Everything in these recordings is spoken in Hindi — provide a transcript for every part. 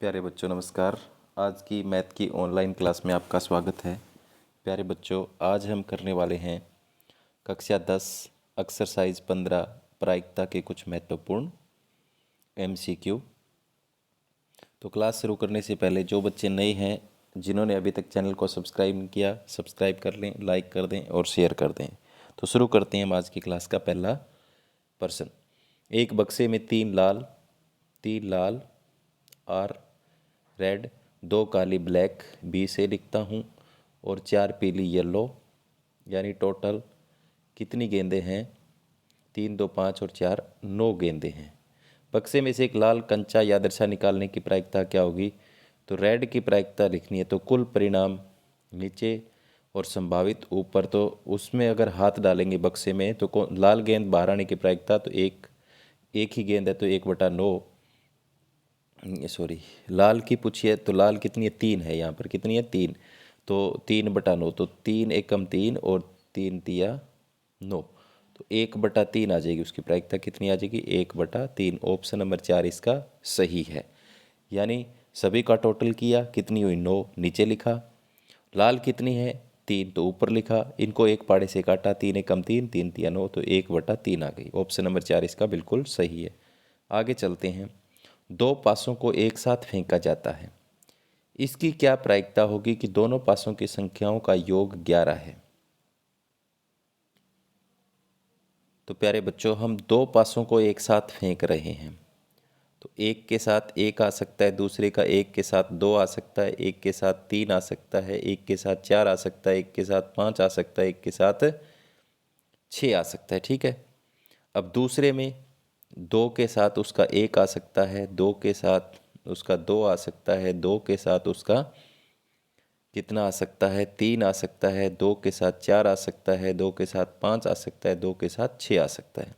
प्यारे बच्चों नमस्कार। आज की मैथ की ऑनलाइन क्लास में आपका स्वागत है। प्यारे बच्चों, आज हम करने वाले हैं कक्षा 10 एक्सरसाइज 15 प्रायिकता के कुछ महत्वपूर्ण MCQ। तो क्लास शुरू करने से पहले जो बच्चे नए हैं, जिन्होंने अभी तक चैनल को सब्सक्राइब नहीं किया, सब्सक्राइब कर लें, लाइक कर दें और शेयर कर दें। तो शुरू करते हैं हम आज की क्लास का पहला प्रश्न। एक बक्से में तीन लाल आर रेड, 2 काली ब्लैक बी से लिखता हूँ और 4 पीली येलो, यानी टोटल कितनी गेंदें हैं? 3 2 5 और 4 9 गेंदें हैं। बक्से में से एक लाल कंचा या दर्शा निकालने की प्रायिकता क्या होगी? तो रेड की प्रायिकता लिखनी है, तो कुल परिणाम नीचे और संभावित ऊपर। तो उसमें अगर हाथ डालेंगे बक्से में तो लाल गेंद बाहर आने की प्रायिकता तो एक ही गेंद है, तो 1/9। सॉरी, लाल की पूछिए तो लाल कितनी है? 3 है। यहाँ पर कितनी है? 3। तो 3/9, तो 3 एकम 3 और 3 तिया 9, तो 1/3 आ जाएगी। उसकी प्रायिकता कितनी आ जाएगी? 1/3। ऑप्शन नंबर 4 इसका सही है। यानी सभी का टोटल किया, कितनी हुई? 9, नीचे लिखा। लाल कितनी है? 3, तो ऊपर लिखा। इनको एक पाड़े से काटा, 3 एकम 3, 3 तिया 9, तो 1/3 आ गई। ऑप्शन नंबर 4 इसका बिल्कुल सही है। आगे चलते हैं। 2 पासों को एक साथ फेंका जाता है, इसकी क्या प्रायिकता होगी कि दोनों पासों की संख्याओं का योग 11 है? तो प्यारे बच्चों, हम 2 पासों को एक साथ फेंक रहे हैं, तो एक के साथ 1 आ सकता है, दूसरे का एक के साथ 2 आ सकता है, एक के साथ 3 आ सकता है, एक के साथ 4 आ सकता है, एक के साथ 5 आ सकता है, एक के साथ 6 आ सकता है। ठीक है। अब दूसरे में 2 के साथ उसका 1 आ सकता है, 2 के साथ उसका 2 आ सकता है, 2 के साथ उसका कितना आ सकता है? 3 आ सकता है, 2 के साथ 4 आ सकता है, 2 के साथ 5 आ सकता है, 2 के साथ 6 आ सकता है।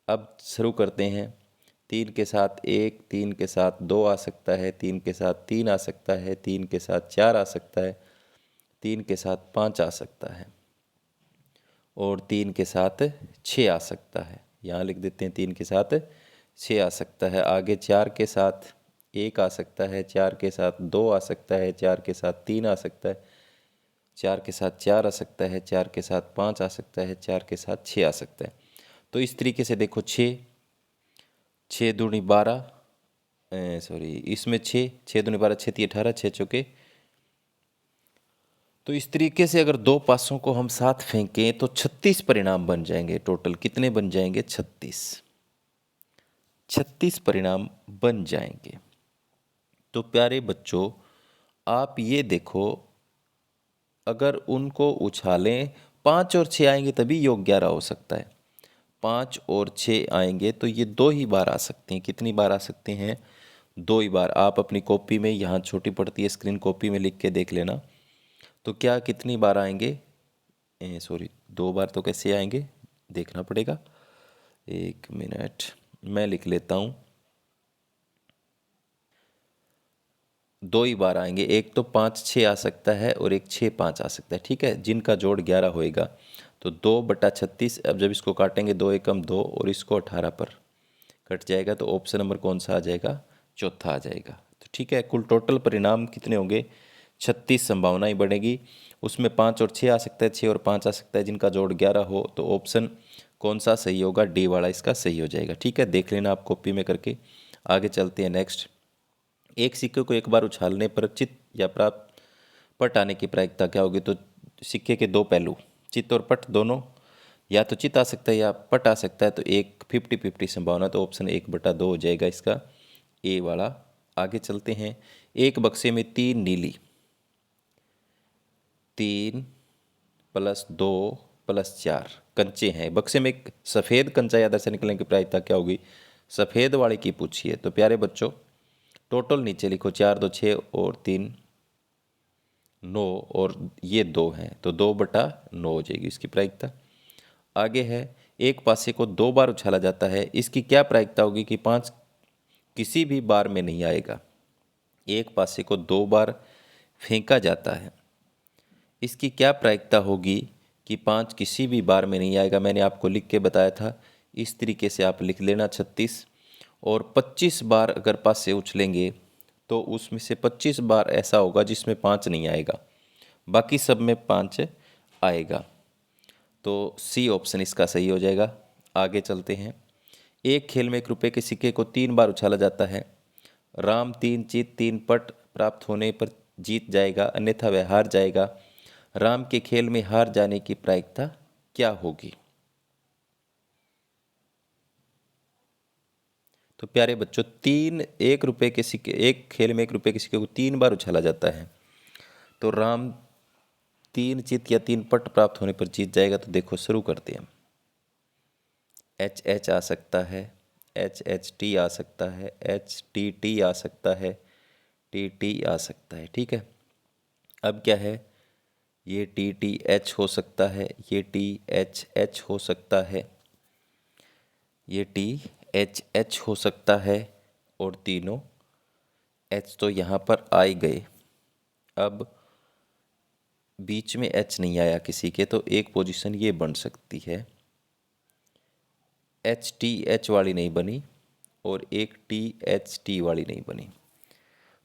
अब शुरू करते हैं। 3 के साथ 1, 3 के साथ 2 आ सकता है, 3 के साथ 3 आ सकता है, 3 के साथ 4 आ सकता है, 3 के साथ 5 आ सकता है और 3 के साथ 6 आ सकता है। यहाँ लिख देते हैं 3 के साथ 6 आ सकता है। आगे 4 के साथ 1 आ सकता है, 4 के साथ 2 आ सकता है, 4 के साथ 3 आ सकता है, 4 के साथ 4 आ सकता है, 4 के साथ 5 आ सकता है, 4 के साथ 6 आ सकता है। तो इस तरीके से देखो, 6 6 दूनी 12, सॉरी इसमें 6 6 दूनी 12, 6 तिया 18, 6 चौके। तो इस तरीके से अगर 2 पासों को हम साथ फेंकें तो 36 परिणाम बन जाएंगे। टोटल कितने बन जाएंगे? 36 परिणाम बन जाएंगे। तो प्यारे बच्चों, आप ये देखो, अगर उनको उछालें 5 और 6 आएंगे तभी योग 11 हो सकता है। 5 और 6 आएंगे तो ये 2 ही बार आ सकते हैं। कितनी बार आ सकते हैं? 2 ही बार। आप अपनी कॉपी में, यहाँ छोटी पड़ती है स्क्रीन, कॉपी में लिख के देख लेना। तो क्या कितनी बार आएंगे? सॉरी, 2 बार तो कैसे आएंगे? देखना पड़ेगा। 1 मिनट, मैं लिख लेता हूँ। 2 ही बार आएंगे। एक तो 5 6 आ सकता है और एक 6 5 आ सकता है। ठीक है, जिनका जोड़ 11 होएगा। तो 2/36। अब जब इसको काटेंगे, 2 एकम 2 और इसको 18 पर कट जाएगा, तो ऑप्शन नंबर कौन सा आ जाएगा? चौथा आ जाएगा। तो ठीक है, कुल टोटल परिणाम कितने होंगे? 36 संभावनाएं बढ़ेगी। उसमें 5 और 6 आ सकता है, 6 और 5 आ सकता है, जिनका जोड़ 11 हो। तो ऑप्शन कौन सा सही होगा? डी वाला इसका सही हो जाएगा। ठीक है, देख लेना आप कॉपी में करके। आगे चलते हैं नेक्स्ट। एक सिक्के को एक बार उछालने पर चित या प्राप्त पट आने की प्रायिकता क्या होगी? तो सिक्के के 2 पहलू, चित और पट दोनों, या तो चित आ सकता है या पट आ सकता है। तो एक 50-50 संभावना, तो ऑप्शन 1/2 हो जाएगा इसका, ए वाला। आगे चलते हैं। एक बक्से में 3 नीली, 3 + 2 + 4 कंचे हैं। बक्से में एक सफ़ेद कंचा या दर्शा निकलने की प्रायिकता क्या होगी? सफ़ेद वाले की पूछिए। तो प्यारे बच्चों, टोटल नीचे लिखो। 4 2 6 और 3 9 और ये 2 हैं, तो 2/9 हो जाएगी इसकी प्रायिकता। आगे है, एक पासे को 2 बार उछाला जाता है, इसकी क्या प्रायिकता होगी कि 5 किसी भी बार में नहीं आएगा? एक पासे को 2 बार फेंका जाता है, इसकी क्या प्रायिकता होगी कि 5 किसी भी बार में नहीं आएगा? मैंने आपको लिख के बताया था। इस तरीके से आप लिख लेना 36। और 25 बार अगर पासे उछलेंगे तो उसमें से 25 बार ऐसा होगा जिसमें 5 नहीं आएगा, बाकी सब में 5 आएगा। तो सी ऑप्शन इसका सही हो जाएगा। आगे चलते हैं। एक खेल में 1 रुपये के सिक्के को 3 बार उछाला जाता है। राम 3 चीत 3 पट प्राप्त होने पर जीत जाएगा, अन्यथा वह हार जाएगा। राम के खेल में हार जाने की प्रायिकता क्या होगी? तो प्यारे बच्चों, 1 रुपये के सिक्के, एक खेल में 1 रुपये के सिक्के को 3 बार उछाला जाता है। तो राम 3 चित या 3 पट प्राप्त होने पर जीत जाएगा। तो देखो शुरू करते हैं। एच एच आ सकता है, एच एच टी आ सकता है, एच टी टी आ सकता है, टी टी आ सकता है। ठीक है, अब क्या है, ये टी टी एच हो सकता है, ये टी एच एच हो सकता है, ये टी एच एच हो सकता है, और तीनों एच तो यहाँ पर आ ही गए। अब बीच में एच नहीं आया किसी के, तो एक पोजीशन ये बन सकती है। एच टी एच वाली नहीं बनी और एक टी एच टी वाली नहीं बनी।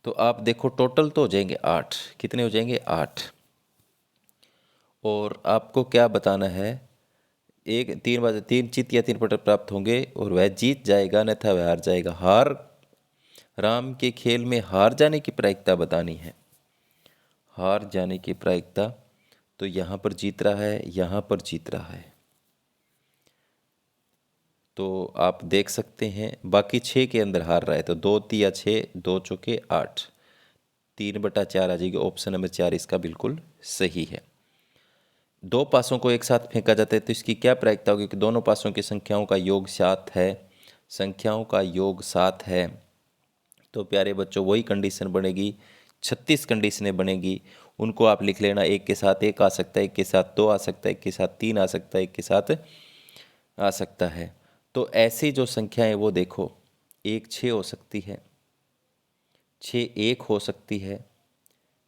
तो आप देखो टोटल तो हो जाएंगे 8। कितने हो जाएंगे? 8। और आपको क्या बताना है, एक 3 बार 3 चित या 3 पट प्राप्त होंगे और वह जीत जाएगा, अन्यथा वह हार जाएगा। राम के खेल में हार जाने की प्रायिकता बतानी है। हार जाने की प्रायिकता, तो यहाँ पर जीत रहा है, यहाँ पर जीत रहा है। तो आप देख सकते हैं बाकी 6 के अंदर हार रहा है। तो 2 तिया 6, 2 चौके 8, 3/4 आ जाएगी। ऑप्शन नंबर 4 इसका बिल्कुल सही है। 2 पासों को एक साथ फेंका जाता है तो इसकी क्या प्रायिकता होगी कि दोनों पासों की संख्याओं का योग 7 है। संख्याओं का योग 7 है। तो प्यारे बच्चों वही कंडीशन बनेगी, 36 कंडीशनें बनेगी। उनको आप लिख लेना। एक के साथ 1 आ सकता है, एक के साथ 2 आ सकता है, एक के साथ 3 आ सकता है, एक के साथ आ सकता है। तो ऐसी जो संख्याएं वो देखो, 1 6 हो सकती है, 6 1 हो सकती है,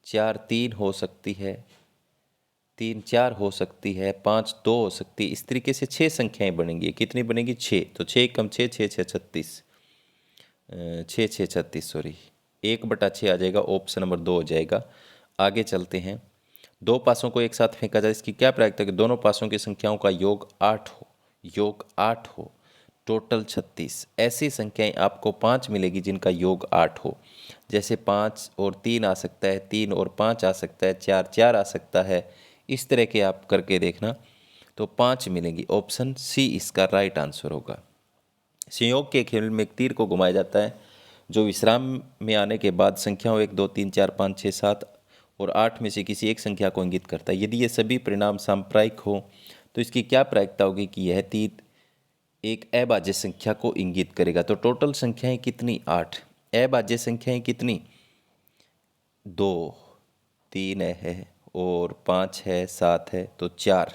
4 3 हो सकती है, 3 4 हो सकती है, 5 2 हो सकती है। इस तरीके से 6 संख्याएं बनेंगी। कितनी बनेगी? 6। तो 6 कम 6, 6 6 36, 6 6 36 सॉरी, 1/6 आ जाएगा। ऑप्शन नंबर 2 हो जाएगा। आगे चलते हैं। 2 पासों को एक साथ फेंका जाए, इसकी क्या प्रायिकता है कि दोनों पासों की संख्याओं का योग 8 हो। योग 8 हो, टोटल 36। ऐसी संख्याएं आपको 5 मिलेगी जिनका योग 8 हो। जैसे 5 और 3 आ सकता है, 3 और 5 आ सकता है, 4 4 आ सकता है। इस तरह के आप करके देखना, तो 5 मिलेंगी। ऑप्शन सी इसका राइट आंसर होगा। संयोग के खेल में एक तीर को घुमाया जाता है जो विश्राम में आने के बाद संख्याओं 1 2 3 4 5 6 7 और 8 में से किसी एक संख्या को इंगित करता है। यदि ये सभी परिणाम सांप्रायिक हो तो इसकी क्या प्रायिकता होगी कि यह तीर एक अभाज्य संख्या को इंगित करेगा। तो टोटल संख्याएं कितनी? 8। अभाज्य संख्याएं कितनी? 2 3 है और 5 है, 7 है, तो 4।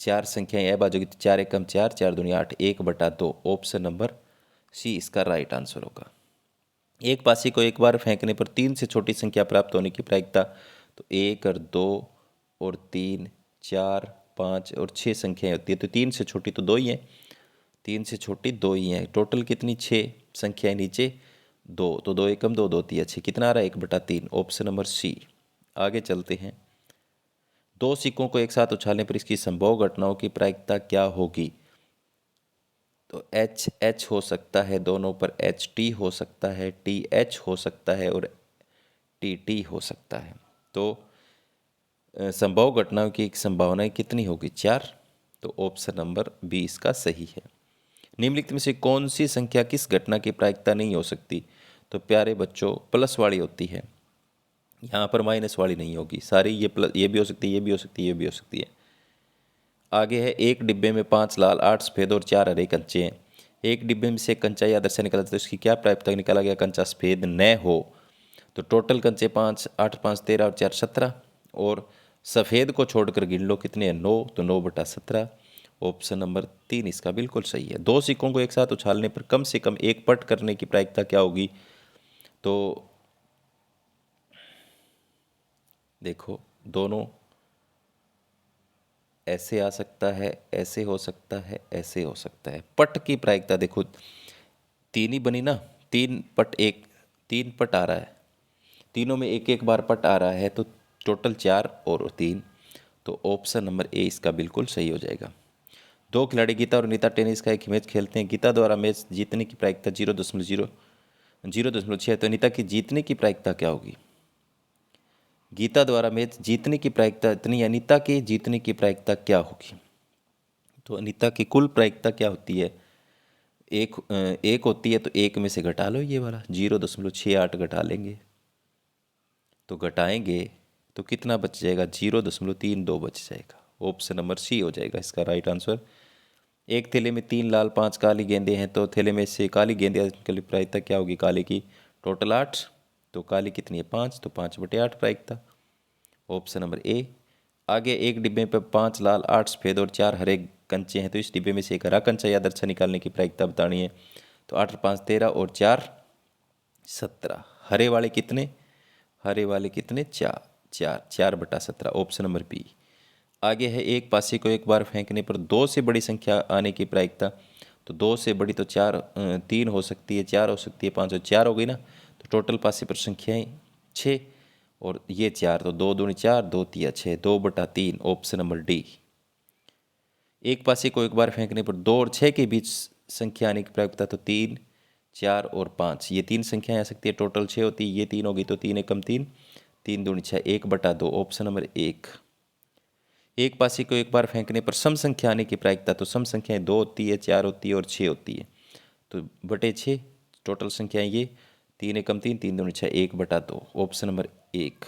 4 संख्याएं अभाज्य होगी। 4 एकम 4, 4 दूनी 8, 1/2। ऑप्शन नंबर सी इसका राइट आंसर होगा। एक पासी को एक बार फेंकने पर 3 से छोटी संख्या प्राप्त होने की प्रायिकता, तो 1 और 2 और 3 4 5 और 6 संख्याएं होती है। तो 3 से छोटी तो 2 ही हैं, 3 से छोटी 2 ही हैं। टोटल कितनी? 6 संख्याएं नीचे 2, तो 2 एकम 2, 2 तिया 6, कितना आ रहा है? 1/3। Option number C. आगे चलते हैं। 2 सिक्कों को एक साथ उछालने पर इसकी संभव घटनाओं की प्रायिकता क्या होगी? तो एच एच हो सकता है, दोनों पर एच टी हो सकता है, टी एच हो सकता है और टी टी हो सकता है। तो संभव घटनाओं की संभावनाएं कितनी होगी? 4। तो ऑप्शन नंबर बी इसका सही है। निम्नलिखित में से कौन सी संख्या किस घटना की प्रायिकता नहीं हो सकती? तो प्यारे बच्चों प्लस वाली होती है, यहाँ पर माइनस वाली नहीं होगी। सारी ये प्लस, ये भी हो सकती है, ये भी हो सकती है, ये भी हो सकती है। आगे है, एक डिब्बे में 5 लाल 8 सफ़ेद और 4 हरे कंचे हैं। एक डिब्बे में से कंचा या दरसा निकला तो इसकी क्या प्रायिकता निकाला गया कंचा सफ़ेद न हो? तो टोटल कंचे 5, 8 5 13 और 4 17, और सफ़ेद को छोड़कर गिन लो कितने हैं? 9। तो 9/17। ऑप्शन नंबर 3 इसका बिल्कुल सही है। 2 सिक्कों को एक साथ उछालने पर कम से कम एक पट करने की प्रायिकता क्या होगी? तो देखो दोनों ऐसे आ सकता है, ऐसे हो सकता है, ऐसे हो सकता है। पट की प्रायिकता देखो, 3 ही बनी ना, 3 पट 1 3 पट आ रहा है, तीनों में एक एक बार पट आ रहा है, तो टोटल 4 और 3, तो ऑप्शन नंबर ए इसका बिल्कुल सही हो जाएगा। 2 खिलाड़ी गीता और नीता टेनिस का एक मैच खेलते हैं। गीता द्वारा मैच जीतने की प्रायिकता 0.6 है, तो नीता की जीतने की प्रायिकता क्या होगी? गीता द्वारा मैच जीतने की प्रायिकता इतनी, अनीता की जीतने की प्रायिकता क्या होगी? तो अनीता की कुल प्रायिकता क्या होती है? एक होती है, तो एक में से घटा लो ये वाला 0.68 घटा लेंगे, तो घटाएंगे तो कितना बच जाएगा? 0.32 बच जाएगा। ऑप्शन नंबर सी हो जाएगा इसका राइट आंसर। एक थैले में 3 लाल 5 काली गेंदें हैं, तो थैले में से काली गेंदें की प्रायिकता क्या होगी? काली की टोटल 8, तो काली कितनी है? 5, तो 5/8 प्रायिकता, ऑप्शन नंबर ए। आगे एक डिब्बे पर 5 लाल 8 सफ़ेद और 4 हरे कंचे हैं, तो इस डिब्बे में से एक हरा कंचा या दरछा निकालने की प्रायिकता बतानी है। तो 8 और 5 13 और 4 17। हरे वाले कितने? हरे वाले कितने? 4 4 4/17, ऑप्शन नंबर बी। आगे है एक पासे को एक बार फेंकने पर 2 से बड़ी संख्या आने की प्रायिकता। तो 2 से बड़ी तो 3 हो सकती है, 4 हो सकती है, 5 और 4 हो गई ना, तो टोटल पासे पर संख्याएं 6 और ये 4, तो 2 दूनी 4, 2 तिया 6, 2/3, ऑप्शन नंबर डी। एक पासे को एक बार फेंकने पर 2 और 6 के बीच संख्या आने की प्रायिकता, तो 3 4 और 5, ये 3 संख्याएं आ सकती है, टोटल 6 होती है, ये 3 होगी, तो 3 एकम 3, 3 दूनी 6, 1/2, ऑप्शन नंबर 1। एक पासे को एक बार फेंकने पर सम संख्या आने की प्रायिकता, तो सम संख्याएं 2 होती है, 4 होती है और 6 होती है, तो बटे 6, टोटल संख्याएं ये 3 एकम 3, 3 दूनी 6, 1/2, ऑप्शन नंबर 1।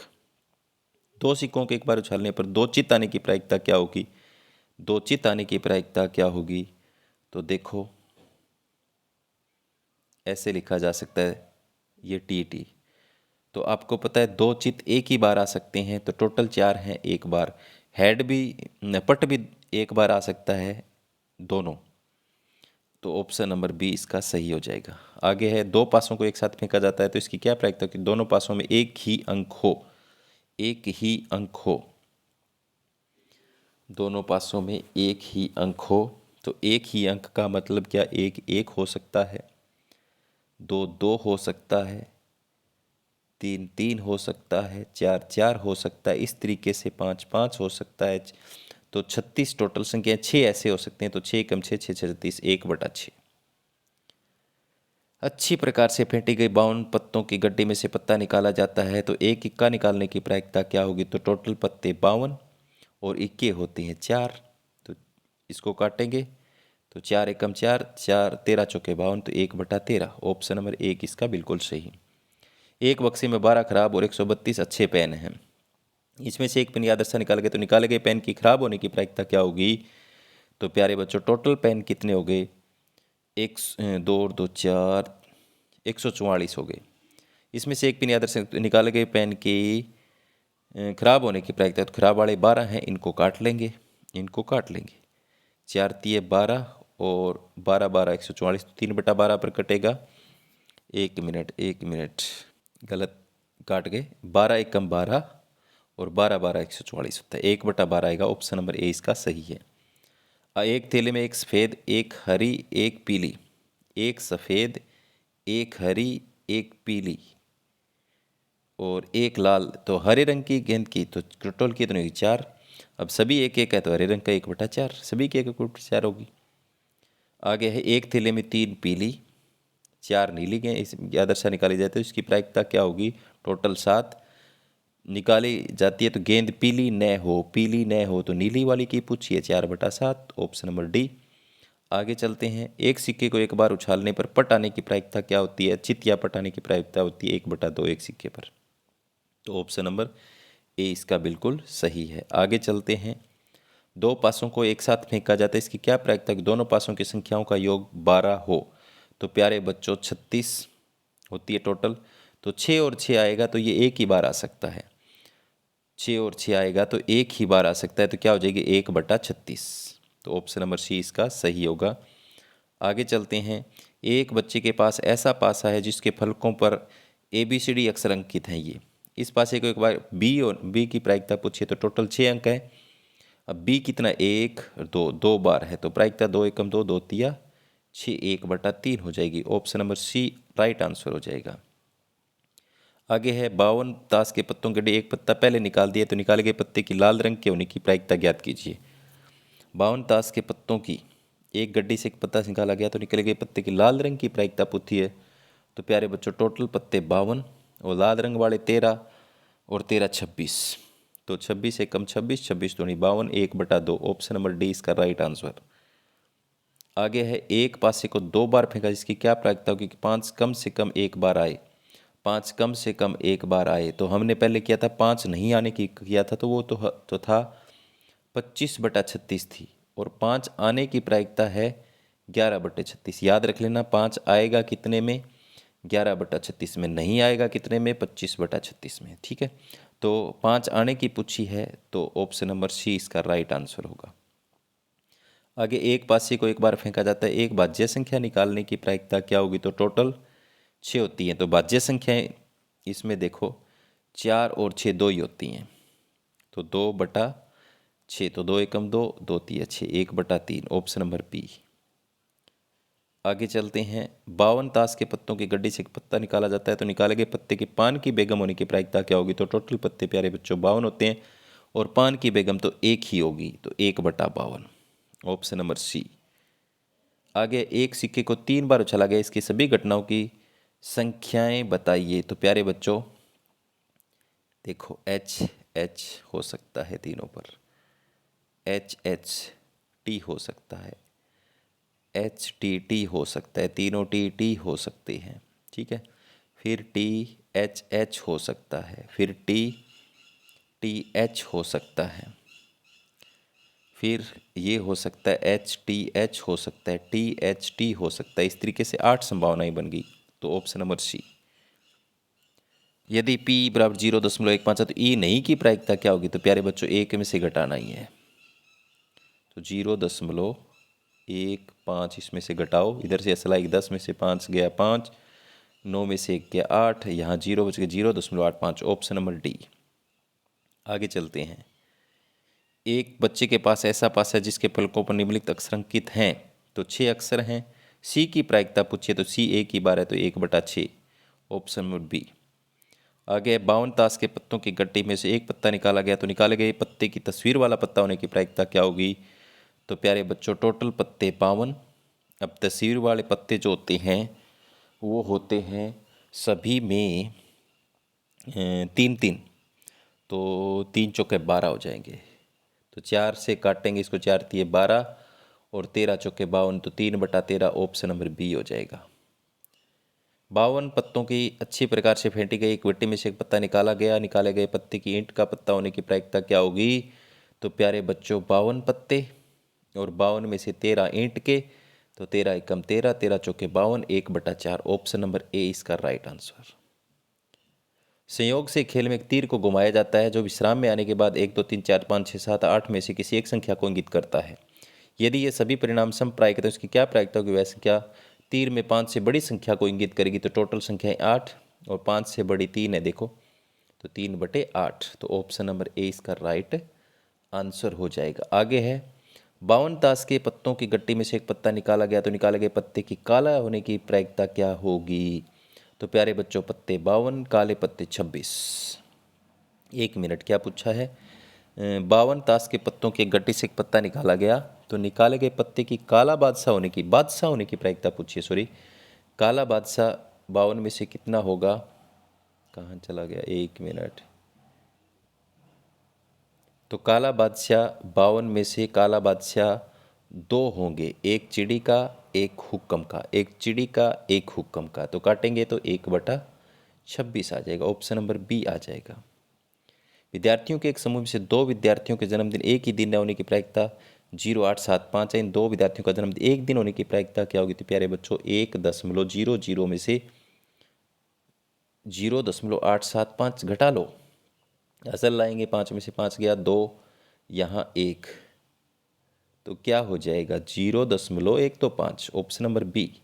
2 सिक्कों को एक बार उछालने पर 2 चित आने की प्रायिकता क्या होगी? 2 चित आने की प्रायिकता क्या होगी? तो देखो ऐसे लिखा जा सकता है, ये टी, तो आपको पता है 2 चित एक ही बार आ सकते हैं, तो टोटल 4 हैं एक बार। हेड भी पट भी एक बार आ सकता है, दोनों, तो ऑप्शन नंबर बी इसका सही हो जाएगा। आगे है 2 पासों को एक साथ फेंका जाता है, तो इसकी क्या प्रायिकता कि दोनों पासों में एक ही अंक हो, एक ही अंक हो, दोनों पासों में एक ही अंक हो। तो एक ही अंक का मतलब क्या? 1 1 हो सकता है, 2 2 हो सकता है, 3 3 हो सकता है, 4 4 हो सकता है, इस तरीके से 5 5 हो सकता है, तो 36 टोटल संख्या, 6 ऐसे हो सकते हैं, तो 6 कम 6 6 36, 1/6। अच्छी प्रकार से फेंटी गई 52 पत्तों की गड्डी में से पत्ता निकाला जाता है, तो एक इक्का निकालने की प्रायिकता क्या होगी? तो टोटल पत्ते 52 और इक्के होते हैं 4, तो इसको काटेंगे, तो 4 एकम 4 4 13 चौके 52, तो 1/13, ऑप्शन नंबर 1 इसका बिल्कुल सही। एक बक्से में 12 खराब और 132 अच्छे पेन हैं, इसमें से एक पेन या दस्ता निकाल गए, तो निकाले गए पेन की खराब होने की प्रायिकता क्या होगी? तो प्यारे बच्चों टोटल पेन कितने हो गए? 2 और 2 4, 144 हो गए। इसमें से एक पेन या दस्ता निकाले गए पेन की खराब होने की प्रायिकता, तो खराब वाले 12 हैं, इनको काट लेंगे, इनको काट लेंगे, 4 तिये 12 और 12 12 144, तो 3/12 पर कटेगा। 1 मिनट गलत काट गए, 12 एकम 12 और 12 12 144 होता है, 1/12 आएगा, ऑप्शन नंबर ए इसका सही है। एक थैले में एक सफ़ेद, एक हरी, एक पीली, एक सफ़ेद, एक हरी, एक पीली और एक लाल, तो हरे रंग की गेंद की तो टोटल कितनी होगी? 4। अब सभी एक एक है, तो हरे रंग का 1/4, सभी की 1/4 होगी। आगे है एक थैले में 3 पीली, 4 नीली गेंद, इस आदर्शा निकाली जाती है, तो इसकी प्रायिकता क्या होगी? टोटल 7 निकाली जाती है, तो गेंद पीली न हो, पीली न हो तो नीली वाली की पूछिए, 4/7, ऑप्शन नंबर डी। आगे चलते हैं, एक सिक्के को एक बार उछालने पर पट आने की प्रायिकता क्या होती है? चित या पट आने की प्रायिकता होती है 1/2 एक सिक्के पर, तो ऑप्शन नंबर ए इसका बिल्कुल सही है। आगे चलते हैं, 2 पासों को एक साथ फेंका जाता है, इसकी क्या प्रायिकता कि दोनों पासों की संख्याओं का योग 12 हो, तो प्यारे बच्चों 36 होती है टोटल, तो 6 और 6 आएगा, तो ये एक ही बार आ सकता है, 6 और 6 आएगा तो एक ही बार आ सकता है, तो क्या हो जाएगी? 1/36, तो ऑप्शन नंबर सी इसका सही होगा। आगे चलते हैं, एक बच्चे के पास ऐसा पासा है जिसके फलकों पर ABCD अक्षर अंकित हैं, ये इस पासे को एक बार बी और बी की प्रायिकता पूछिए, तो टोटल 6 अंक है। अब बी कितना? 1 और 2, 2 बार है, तो प्रायिकता 2 एकम 2 2 तिया 6, 1/3 हो जाएगी, option number C right answer हो जाएगा। आगे है 52 ताश के पत्तों के एक पत्ता पहले निकाल दिया तो निकाले गए पत्ते की लाल रंग के होने की प्रायिकता ज्ञात कीजिए। 52 ताश के पत्तों की एक गड्डी से एक पत्ता निकाला गया तो निकले गए पत्ते की लाल रंग की प्रायिकता पूछी है। तो प्यारे बच्चों टोटल पत्ते 52 और लाल रंग वाले 13 और 13 26, तो 26 एकम 26, 26 दूनी 52, 1/2। ऑप्शन नंबर डी इसका राइट आंसर। आगे है एक पासे को 2 बार फेंका जिसकी क्या प्रायिकता होगी कि 5 कम से कम एक बार आए। 5 कम से कम एक बार आए तो हमने पहले किया था 5 नहीं आने की किया था, तो वो तो था 25/36 थी, और 5 आने की प्रायिकता है 11/36। याद रख लेना 5 आएगा कितने में, 11/36 में, नहीं आएगा कितने में, 25/36 में। ठीक है, तो 5 आने की पूछी है तो ऑप्शन नंबर सी इसका राइट आंसर होगा। आगे एक पासे को एक बार फेंका जाता है, एक भाज्य संख्या निकालने की प्रायिकता क्या होगी, तो टोटल 6 होती हैं। तो भाज्य संख्याएं इसमें देखो 4 और 6 दो ही होती हैं, तो 2/6, तो 2 एकम 2, 2 तिया 6, 1/3। Option number B. आगे चलते हैं 52 ताश के पत्तों की गड्डी से एक पत्ता निकाला जाता है तो निकाले गए पत्ते के पान की बेगम होने की प्रायिकता क्या होगी, तो टोटल पत्ते प्यारे बच्चों 52 होते हैं और पान की बेगम तो एक ही होगी, तो 1/52। Option number C. आगे एक सिक्के को 3 बार उछाला गया, इसकी सभी घटनाओं की संख्याएं बताइए। तो प्यारे बच्चों देखो एच एच हो सकता है तीनों पर, एच एच टी हो सकता है, एच टी टी हो सकता है, तीनों टी टी हो सकते हैं। ठीक है, फिर टी एच एच हो सकता है, फिर टी टी एच हो सकता है, फिर ये हो सकता है एच टी एच हो सकता है, टी एच टी हो सकता है। इस तरीके से 8 संभावनाएं बन गई, तो ऑप्शन नंबर सी। यदि p बराबर 0.15 है तो ई नहीं की प्रायिकता क्या होगी, तो प्यारे बच्चों एक में से घटाना ही है, तो 0.15 इसमें से घटाओ, इधर से असला 10 में से 5 गया 5, 9 में से 1 गया 8, यहाँ 0 बच गया 0.85। Option number D. आगे चलते हैं, एक बच्चे के पास ऐसा पासा है जिसके फलकों पर निम्नलिखित अक्षर अंकित हैं, तो 6 अक्षर हैं। सी की प्रायिकता पूछिए तो सी एक ही बार है, तो 1/6। Option number B. आगे 52 ताश के पत्तों की गट्टी में से एक पत्ता निकाला गया तो निकाले गए पत्ते की तस्वीर वाला पत्ता होने की प्रायिकता क्या होगी, तो प्यारे बच्चों टोटल पत्ते 52। अब तस्वीर वाले पत्ते जो होते हैं वो होते हैं सभी में 3-3, तो 3 चौके 12 हो जाएंगे, तो 4 से काटेंगे इसको, 4 तिये 12 और 13 चौके 52, तो 3/13। ऑप्शन नंबर बी हो जाएगा। 52 पत्तों की अच्छी प्रकार से फेंटी गई एक गट्टी में से एक पत्ता निकाला गया, निकाले गए पत्ते की ईंट का पत्ता होने की प्रायिकता क्या होगी, तो प्यारे बच्चों 52 पत्ते और 52 में से 13 ईंट के, तो 13 एकम 13, 13 चौके 52, 1/4। ऑप्शन नंबर ए इसका राइट आंसर। संयोग से खेल में एक तीर को घुमाया जाता है जो विश्राम में आने के बाद 1 2 3 4 5 6 7 8 में से किसी एक संख्या को इंगित करता है। यदि ये सभी परिणाम समप्रायिक है तो इसकी क्या प्रायिकता होगी, वह संख्या तीर में 5 से बड़ी संख्या को इंगित करेगी, तो टोटल संख्याएं 8 और 5 से बड़ी 3 है, देखो तो 3/8। तो ऑप्शन नंबर ए इसका राइट आंसर हो जाएगा। आगे है 52 ताश के पत्तों की गट्टी में से एक पत्ता निकाला गया तो निकाले गए पत्ते की काला होने की प्रायिकता क्या होगी, तो प्यारे बच्चों पत्ते 52, काले पत्ते 26। 1 मिनट, क्या पूछा है, 52 ताश के पत्तों की एक गट्टी से एक पत्ता निकाला गया तो निकाले गए पत्ते की काला बादशाह होने की प्रायिकता पूछिए। सॉरी, काला बादशाह 52 में से कितना होगा, कहाँ चला गया, 1 मिनट। तो काला बादशाह 52 में से काला बादशाह 2 होंगे, एक चिड़ी का एक हुक्म का, एक चिड़ी का एक हुक्म का, तो काटेंगे तो 1/26 आ जाएगा। ऑप्शन नंबर बी आ जाएगा। विद्यार्थियों के एक समूह में से 2 विद्यार्थियों के जन्मदिन एक ही दिन न होने की प्रायिकता 0.875 है। इन 2 विद्यार्थियों का जन्मदिन एक दिन होने की प्रायिकता क्या होगी, तो प्यारे बच्चों 1.00 में से 0.875 घटा लो, असल लाएंगे, 5 में से 5 गया 2, यहाँ 1, तो क्या हो जाएगा 0.125। Option number B.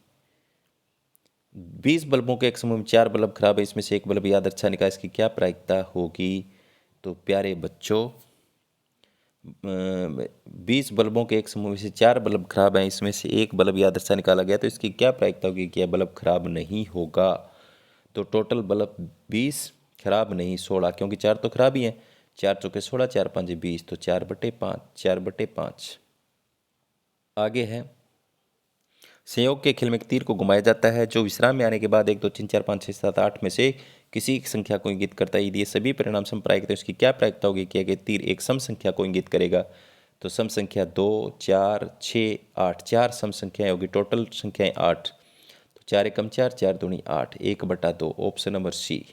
20 बल्बों के एक समूह में 4 बल्ब खराब है, इसमें से एक बल्ब याद अच्छा निकाला, इसकी क्या प्रायिकता होगी, तो प्यारे बच्चों 20 बल्बों के एक समूह में से 4 बल्ब खराब हैं, इसमें से एक बल्ब याद अच्छा निकाला गया, तो इसकी क्या प्रायिकता होगी कि यह बल्ब खराब नहीं होगा, तो टोटल बल्ब 20, खराब नहीं 16, क्योंकि 4 तो खराब ही हैं। 4 चौके 16, 4 5 20, तो 4/5, 4/5। आगे है संयोग के खेल में एक तीर को घुमाया जाता है जो विश्राम में आने के बाद 1 2 3 4 5 6 7 8 में से किसी एक संख्या को इंगित करता है। यदि ये सभी परिणाम समप्रायिक है, उसकी क्या प्रायिकता होगी कि अगर तीर एक सम संख्या को इंगित करेगा? तो सम संख्या 2 4 6 8, 4 सम संख्याएं होगी, टोटल संख्याएं 8। तो 4 एकम 4, 4 दूनी 8, 1/2, ऑप्शन नंबर सी।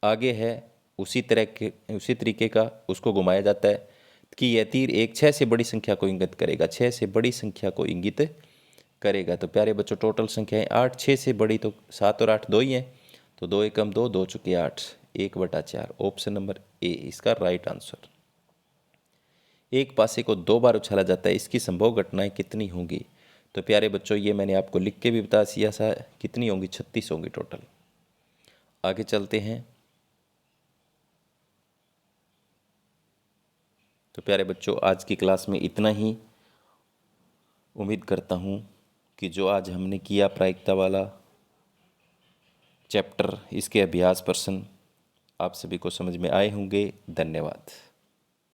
आगे है उसी तरीके का उसको घुमाया जाता है कि यह तीर एक 6 से बड़ी संख्या को इंगित करेगा, 6 से बड़ी संख्या को इंगित करेगा। तो प्यारे बच्चों टोटल संख्याएं 8, 6 से बड़ी तो 7 और 8 2 ही हैं, तो 2 एकम 2, 2 चुके 8, 1/4, ऑप्शन नंबर ए इसका राइट आंसर। एक पासे को 2 बार उछाला जाता है, इसकी संभव घटनाएं कितनी होंगी? तो प्यारे बच्चों ये मैंने आपको लिख के भी बता दिया था, कितनी होंगी? 36 होंगी टोटल। आगे चलते हैं। तो प्यारे बच्चों आज की क्लास में इतना ही। उम्मीद करता हूँ कि जो आज हमने किया प्रायिकता वाला चैप्टर, इसके अभ्यास प्रश्न आप सभी को समझ में आए होंगे। धन्यवाद।